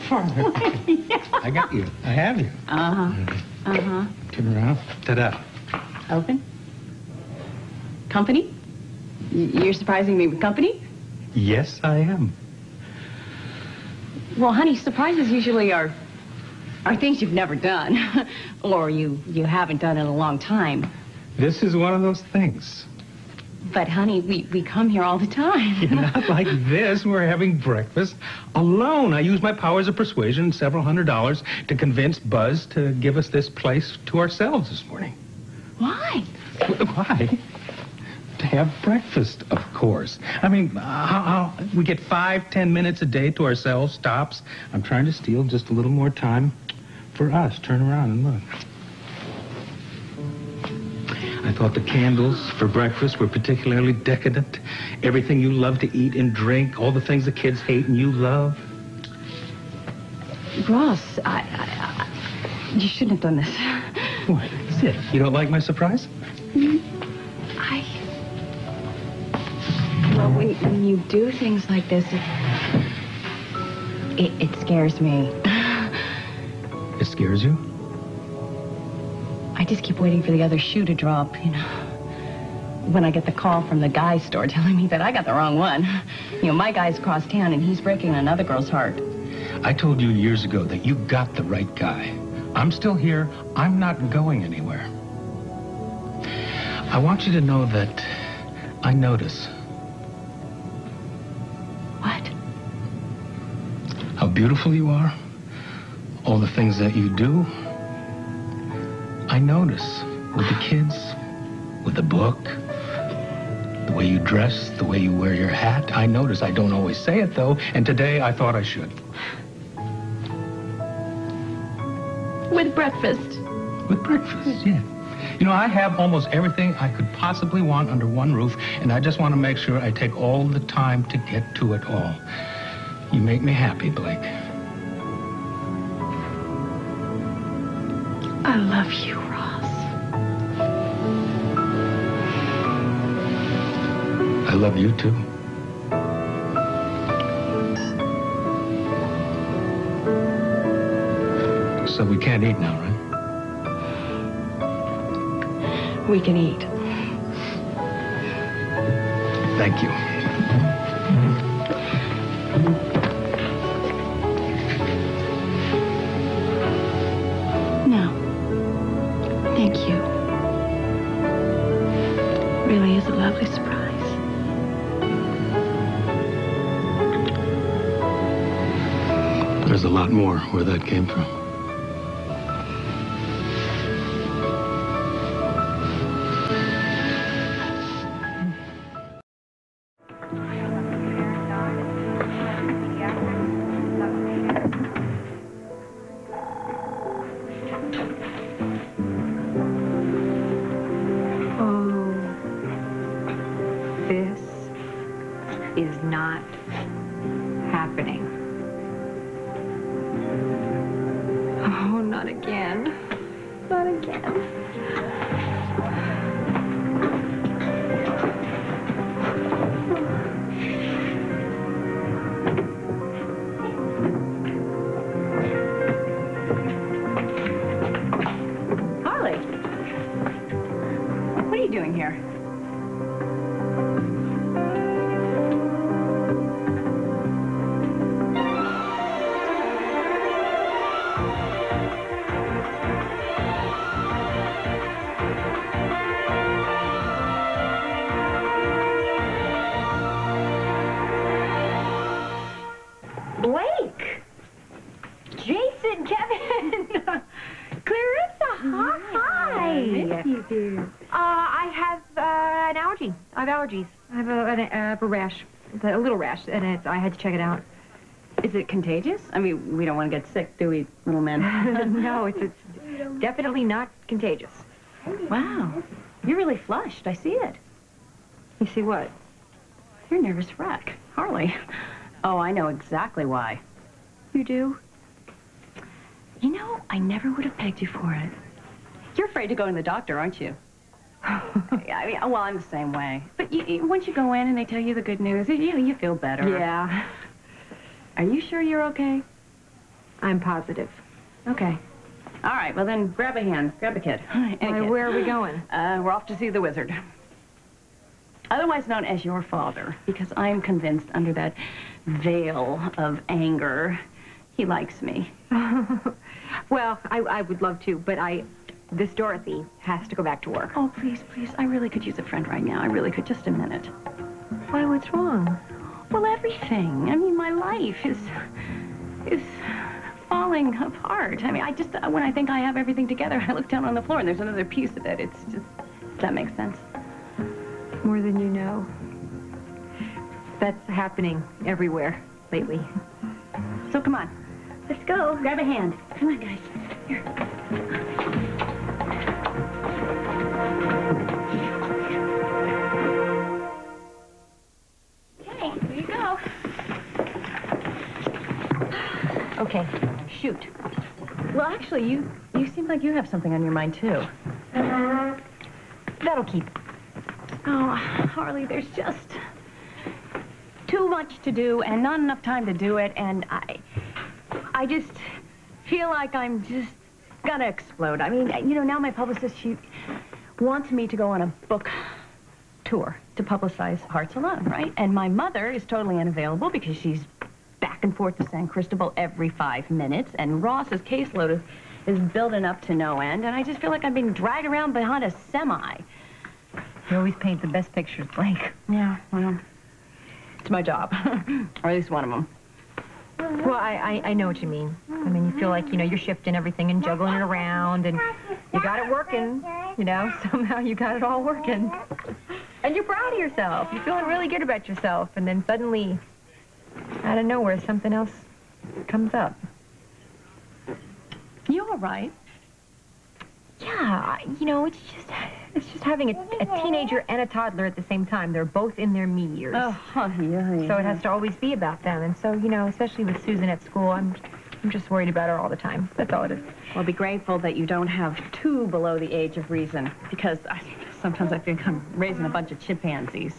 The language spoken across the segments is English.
Yeah. I got you. I have you. Turn around. Ta-da. Open. Company? You're surprising me with company? Yes, I am. Well, honey, surprises usually are things you've never done. Or you haven't done in a long time. This is one of those things. But, honey, we come here all the time. Yeah, not like this. We're having breakfast alone. I used my powers of persuasion, several $100s, to convince Buzz to give us this place to ourselves this morning. Why? Why? To have breakfast, of course. I mean, we get 5-10 minutes a day to ourselves, stops. I'm trying to steal just a little more time for us. Turn around and look. I thought the candles for breakfast were particularly decadent. Everything you love to eat and drink, all the things the kids hate and you love. Ross, you shouldn't have done this. What? Sit. You don't like my surprise? Well, when you do things like this, it scares me. It scares you? I just keep waiting for the other shoe to drop, you know. When I get the call from the guy's store telling me that I got the wrong one. You know, my guy's across town and he's breaking another girl's heart. I told you years ago that you got the right guy. I'm still here. I'm not going anywhere. I want you to know that I notice. What? How beautiful you are. All the things that you do. I notice with the kids, with the book, the way you dress, the way you wear your hat. I notice. I don't always say it, though, and today I thought I should. With breakfast. With breakfast, yeah. You know, I have almost everything I could possibly want under one roof, and I just want to make sure I take all the time to get to it all. You make me happy, Blake. I love you, Ross. I love you, too. So we can't eat now, right? We can eat. Thank you. No. Thank you. Really is a lovely surprise. There's a lot more where that came from. A rash, a little rash, and I had to check it out. Is it contagious? I mean, we don't want to get sick, do we, little men? No, it's definitely not contagious. Wow. You're really flushed. I see it. You see what? You're a nervous wreck. Harley. Oh, I know exactly why. You do? You know, I never would have pegged you for it. You're afraid to go to the doctor, aren't you? I mean, well, I'm the same way. But once you go in and they tell you the good news, you feel better. Yeah. Are you sure you're okay? I'm positive. Okay. All right, well then, grab a hand. Grab a kid. Any kid. Where are we going? We're off to see the wizard. Otherwise known as your father, because I'm convinced under that veil of anger, he likes me. Well, I would love to, but this Dorothy has to go back to work. Oh, please, please. I really could use a friend right now. I really could. Just a minute. Why, what's wrong? Well, everything. I mean, my life is falling apart. I mean, when I think I have everything together, I look down on the floor and there's another piece of it. It's just, does that make sense? More than you know. That's happening everywhere lately. So come on. Let's go. Grab a hand. Come on, guys. Here. Okay, here you go. Okay, shoot. Well, actually, you seem like you have something on your mind, too. That'll keep. Oh, Harley, there's just too much to do and not enough time to do it, and I just feel like I'm just gonna explode. I mean, you know, now my publicist, she wants me to go on a book tour to publicize Hearts Alone, right? And my mother is totally unavailable because she's back and forth to San Cristobal every 5 minutes, and Ross's caseload is building up to no end, and I just feel like I'm being dragged around behind a semi. You always paint the best pictures, Blake. Yeah, well, it's my job, or at least one of them. Well, I know what you mean. I mean, you feel like, you know, you're shifting everything and juggling it around, and you got it working, you know? Somehow you got it all working. And you're proud of yourself. You're feeling really good about yourself, and then suddenly, out of nowhere, something else comes up. You all right? Yeah, you know, it's just having a teenager and a toddler at the same time. They're both in their me years. Oh, yeah. So it has to always be about them. And so, you know, especially with Susan at school, I'm just worried about her all the time. That's all it is. Well, be grateful that you don't have 2 below the age of reason, because sometimes I think I'm raising a bunch of chimpanzees,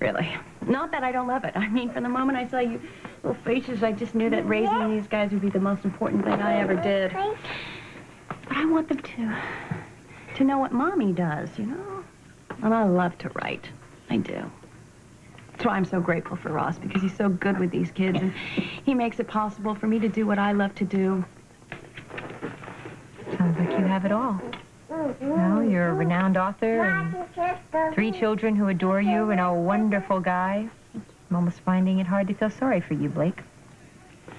really. Not that I don't love it. I mean, from the moment I saw you little faces, I just knew that raising these guys would be the most important thing I ever did. But I want them to know what Mommy does, you know? And I love to write. I do. That's why I'm so grateful for Ross, because he's so good with these kids, and he makes it possible for me to do what I love to do. Sounds like you have it all. Well, you're a renowned author, and 3 children who adore you, and a wonderful guy. I'm almost finding it hard to feel sorry for you, Blake.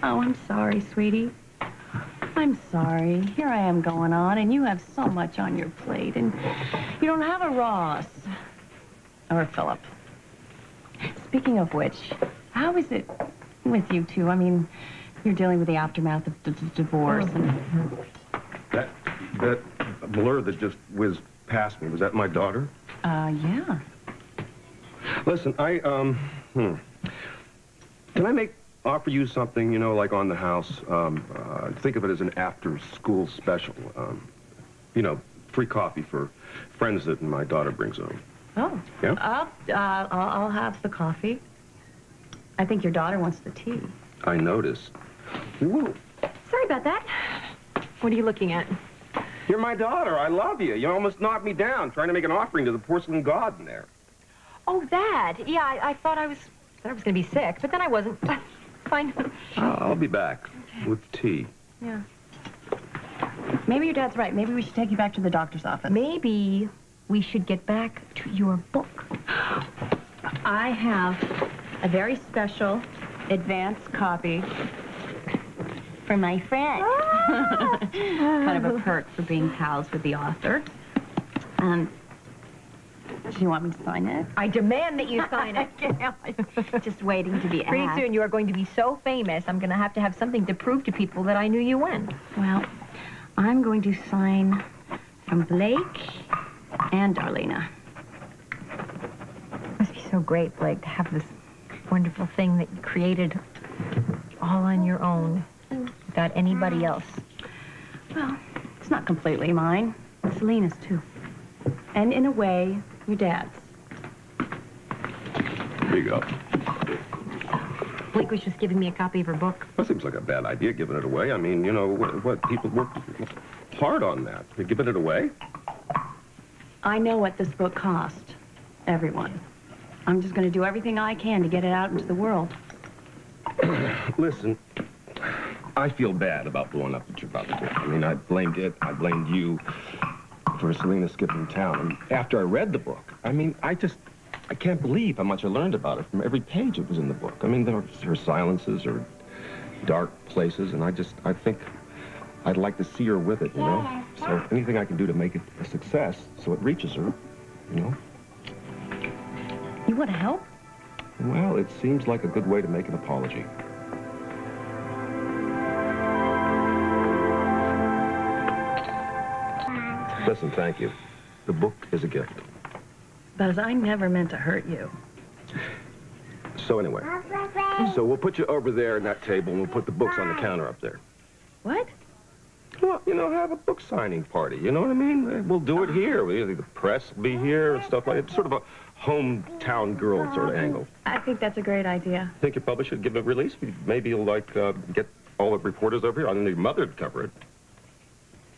Oh, I'm sorry, sweetie. I'm sorry. Here I am going on, and you have so much on your plate, and you don't have a Ross. Or a Philip. Speaking of which, how is it with you two? I mean, you're dealing with the aftermath of the divorce, and... That blur that just whizzed past me, was that my daughter? Yeah. Listen, can I offer you something, you know, like on the house? Think of it as an after-school special. You know, free coffee for friends that my daughter brings home. Oh. Yeah? I'll have the coffee. I think your daughter wants the tea. I noticed. Whoa. Sorry about that. What are you looking at? You're my daughter. I love you. You almost knocked me down trying to make an offering to the porcelain god in there. Oh, that. Yeah, I thought I was going to be sick, but then I wasn't. Fine. I'll be back with tea. Yeah. Maybe your dad's right. Maybe we should take you back to the doctor's office. Maybe we should get back to your book. I have a very special advance copy for my friend. Kind of a perk for being pals with the author. Do you want me to sign it? I demand that you sign it. Just waiting to be asked. Pretty soon you are going to be so famous, I'm going to have something to prove to people that I knew you when. Well, I'm going to sign from Blake and Darlena. It must be so great, Blake, to have this wonderful thing that you created all on your own, without anybody else. Well, it's not completely mine. It's Selena's, too. And in a way, your dad's. There you go. Blake was just giving me a copy of her book. That seems like a bad idea, giving it away. I mean, you know, what people work hard on that. You're giving it away? I know what this book cost. Everyone. I'm just going to do everything I can to get it out into the world. Listen, I feel bad about blowing up about the book. I mean, I blamed it. I blamed you for Selena skipping town. And after I read the book, I mean, I can't believe how much I learned about it from every page that was in the book. I mean, her silences, her dark places, and I think I'd like to see her with it, you know? So anything I can do to make it a success so it reaches her, you know? You want to help? Well, it seems like a good way to make an apology. Listen, thank you. The book is a gift. Buzz, I never meant to hurt you. So anyway, so we'll put you over there in that table and we'll put the books on the counter up there. What? Well, you know, have a book signing party, you know what I mean? We'll do it here. The press will be here and stuff like that. It's sort of a hometown girl sort of angle. I think that's a great idea. Think your publisher should give a release? Maybe you'll, like, get all the reporters over here. I think your mother would cover it.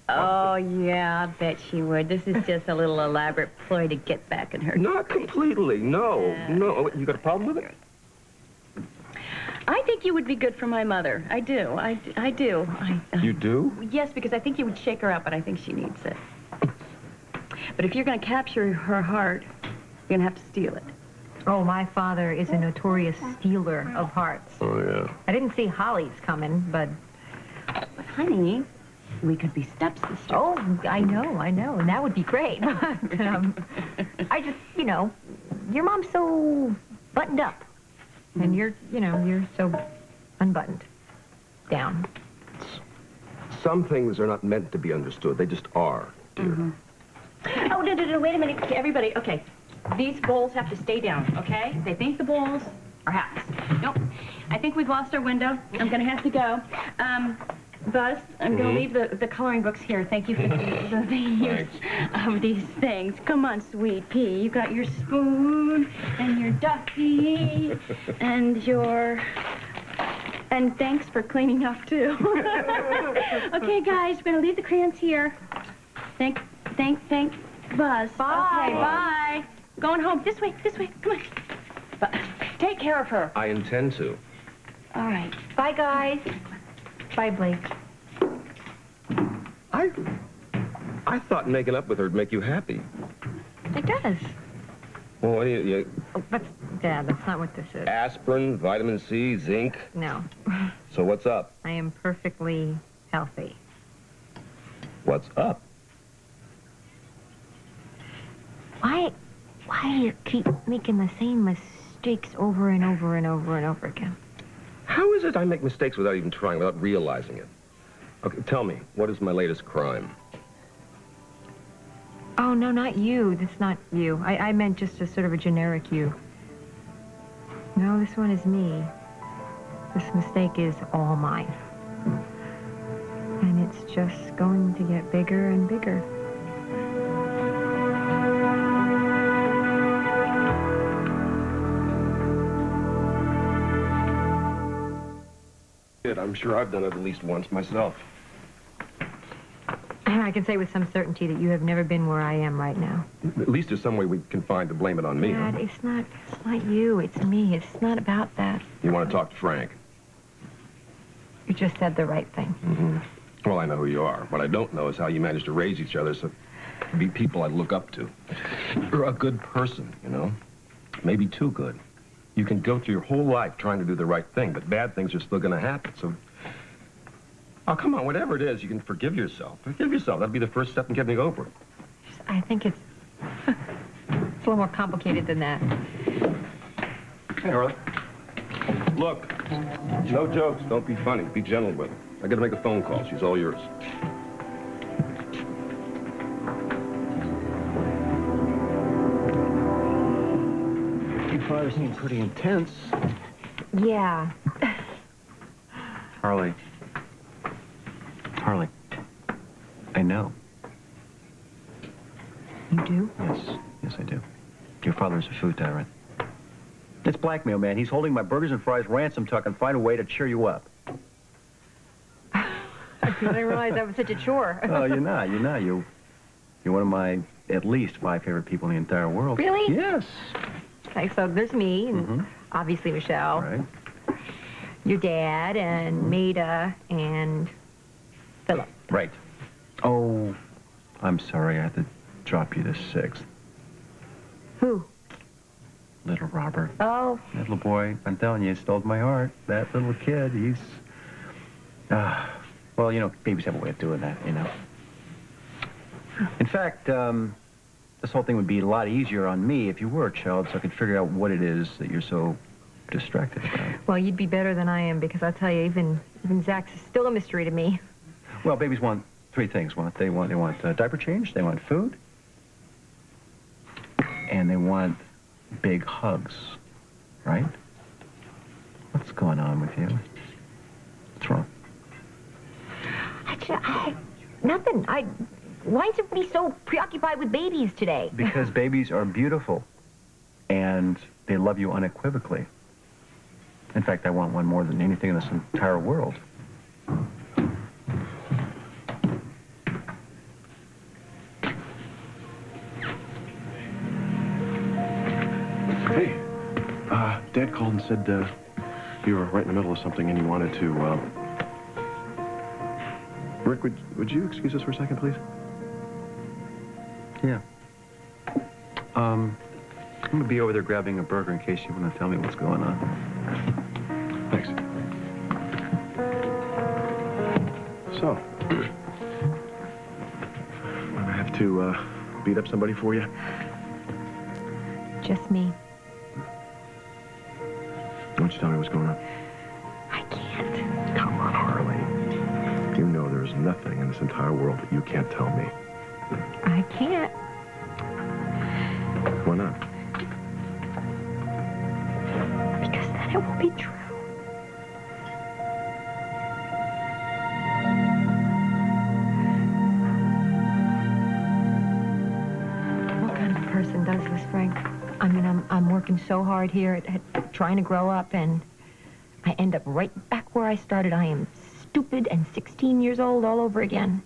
Oh, yeah, I bet she would. This is just a little elaborate ploy to get back in her. Not completely, no. No, you got a problem with it? I think you would be good for my mother. I do. I do. You do? Yes, because I think you would shake her up, but I think she needs it. But if you're going to capture her heart, you're going to have to steal it. Oh, my father is a notorious stealer of hearts. Oh, yeah. I didn't see Holly's coming, but... Honey, we could be stepsisters. Oh, I know, and that would be great. But, I just, you know, your mom's so buttoned up. And you're so unbuttoned. Down. Some things are not meant to be understood. They just are, dear. Mm-hmm. Oh, no, wait a minute. Everybody, okay. These bowls have to stay down, okay? They think the bowls are hats. Nope. I think we've lost our window. I'm going to have to go. Buzz, I'm going to leave the coloring books here. Thank you for the use of these things. Come on, sweet pea. You got your spoon and your ducky and your... And thanks for cleaning up, too. Okay, guys, we're going to leave the crayons here. Thank Buzz. Bye. Okay, bye. Going home. This way, come on. But take care of her. I intend to. All right. Bye, guys. Bye, Blake. I thought making up with her would make you happy. It does. Well, Oh, that's not what this is. aspirin, vitamin C, zinc. No. So what's up? I am perfectly healthy. What's up? Why do you keep making the same mistakes over and over and over and over again? How is it I make mistakes without even trying, without realizing it? Okay, tell me, what is my latest crime? Oh, no, not you. That's not you. I meant just a sort of a generic you. No, this one is me. This mistake is all mine. And it's just going to get bigger and bigger. I'm sure I've done it at least once myself. I can say with some certainty that you have never been where I am right now. At least there's some way we can find to blame it on me, Dad, huh? it's not you. It's me. It's not about that. You want to talk to Frank? You just said the right thing. Mm-hmm. Well, I know who you are. What I don't know is how you managed to raise each other so be people I look up to. You're a good person, you know? Maybe too good. You can go through your whole life trying to do the right thing, but bad things are still going to happen, so... Oh, come on, whatever it is, you can forgive yourself. Forgive yourself. That'd be the first step in getting over it. I think it's a little more complicated than that. Hey, Harley. Look, no jokes. Don't be funny. Be gentle with her. I gotta make a phone call. She's all yours. Your father seemed pretty intense. Yeah. Harley, I know. You do? Yes, I do. Your father's a food tyrant. It's blackmail, man. He's holding my burgers and fries ransom till I can find a way to cheer you up. I didn't realize that was such a chore. Oh, you're not. You're one of my at least 5 favorite people in the entire world. Really? Yes. Okay, so there's me, and obviously Michelle. Right. Your dad, and Maida, and Philip. Right. Oh, I'm sorry. I had to drop you to 6th. Who? Little Robert. Oh. That little boy, I'm telling you, stole my heart. That little kid, he's... well, you know, babies have a way of doing that, you know. In fact, this whole thing would be a lot easier on me if you were a child, so I could figure out what it is that you're so distracted about. Well, you'd be better than I am, because I'll tell you, even Zach's still a mystery to me. Well, babies want 3 things. They want diaper change, they want food, and they want big hugs, right? What's going on with you? What's wrong? Actually, nothing. Why is everybody so preoccupied with babies today? Because babies are beautiful, and they love you unequivocally. In fact, I want one more than anything in this entire world. Hey, Dad called and said you were right in the middle of something and you wanted to, Rick, would you excuse us for a second, please? Yeah. I'm gonna be over there grabbing a burger in case you want to tell me what's going on. Thanks. So, I have to beat up somebody for you? Just me. Why don't you tell me what's going on? I can't. Come on, Harley. You know there's nothing in this entire world that you can't tell me. I can't. Why not? Because then it won't be true. What kind of person does this, Frank? I mean, I'm working so hard here at trying to grow up, and I end up right back where I started. I am stupid and 16 years old all over again.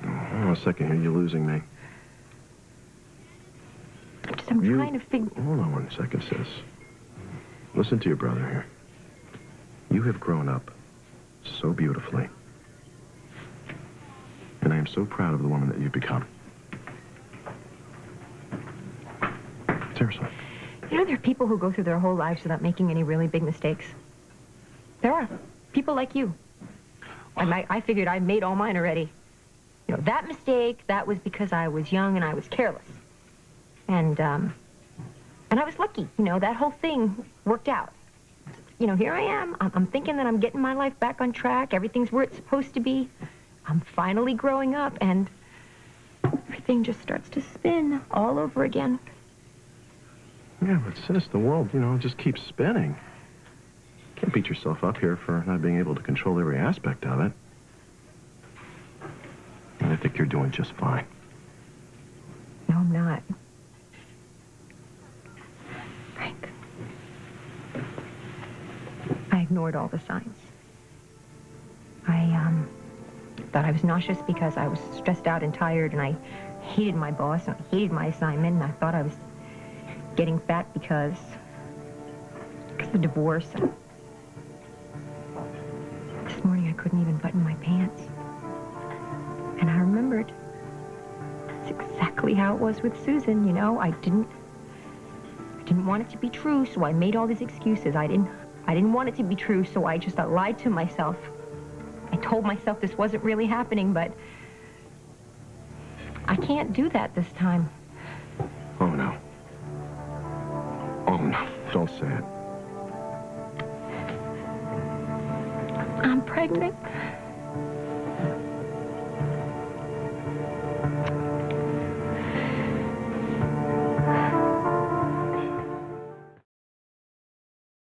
Hold on a second here. You're losing me. I'm trying to figure... Hold on 1 second, sis. Listen to your brother here. You have grown up so beautifully. And I am so proud of the woman that you've become. Seriously. You know, there are people who go through their whole lives without making any really big mistakes. There are. People like you. I figured I made all mine already. You know, that mistake, that was because I was young and I was careless. And I was lucky. You know, that whole thing worked out. You know, here I am. I'm thinking that I'm getting my life back on track. Everything's where it's supposed to be. I'm finally growing up, and everything just starts to spin all over again. Yeah, but sis, the world, you know, just keeps spinning. You can't beat yourself up here for not being able to control every aspect of it. And I think you're doing just fine. No, I'm not. Frank. I ignored all the signs. I thought I was nauseous because I was stressed out and tired, and I hated my boss, and I hated my assignment, and I thought I was getting fat because of the divorce. And this morning I couldn't even button my pants. And I remembered that's exactly how it was with Susan, you know. I didn't want it to be true, so I made all these excuses. I didn't want it to be true, so I just lied to myself. I told myself this wasn't really happening, but I can't do that this time. Oh, no. Oh, no. Don't say it. I'm pregnant.